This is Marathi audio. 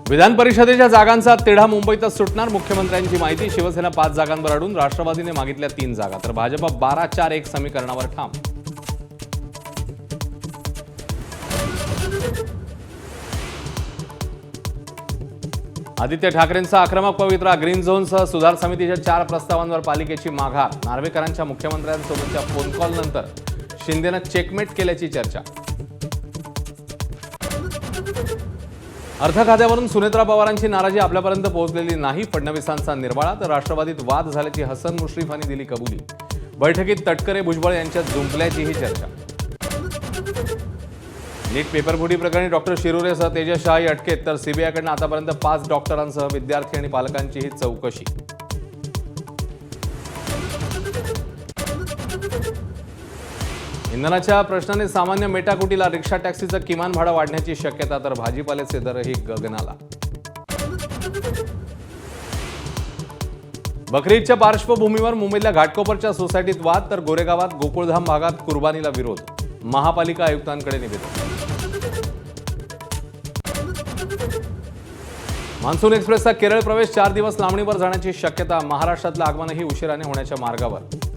विधान परिषदेच्या जागांचा तिढा मुंबईतच सुटणार. मुख्यमंत्र्यांची माहिती. शिवसेना 5 जागांवर अडून, राष्ट्रवादीने मागितल्या 3 जागा, तर भाजप 12-4-1 समीकरणावर ठाम. आदित्य ठाकरेंचा आक्रमक पवित्रा. ग्रीन झोनसह सुधार समितीच्या 4 प्रस्तावांवर पालिकेची माघार. नार्वेकरांच्या मुख्यमंत्र्यांसोबतच्या फोन कॉल नंतर शिंदेनं चेकमेट केल्याची चर्चा. अर्थ खात्यावरून सुनेत्रा पवारांची नाराजी आपल्यापर्यंत पोहोचलेली नाही. फडणवीसांचा निर्वाळा. तर राष्ट्रवादीत वाद झाल्याची हसन मुश्रीफांनी दिली कबुली. बैठकीत तटकरे भुजबळ यांच्यात जुंपल्याचीही चर्चा. नीट पेपरफुटी प्रकरणी डॉक्टर शिरुरेसह तेजस शहाही अटकेत. तर सीबीआयकडून आतापर्यंत 5 डॉक्टरांसह विद्यार्थी आणि पालकांचीही चौकशी. इंधनाच्या प्रश्नाने सामान्य मेटाकुटीला. रिक्षा टॅक्सीचं किमान भाडं वाढण्याची शक्यता. तर भाजीपाल्याचे दरही गगनाला. बकरी ईदच्या पार्श्वभूमीवर मुंबईतल्या घाटकोपरच्या सोसायटीत वाद. तर गोरेगावात गोकुळधाम भागात कुर्बानीला विरोध. महापालिका आयुक्तांकडे निवेदन. मान्सून एक्सप्रेसचा केरळ प्रवेश 4 दिवस लांबणीवर जाण्याची शक्यता. महाराष्ट्रातलं आगमनही उशिराने होण्याच्या मार्गावर.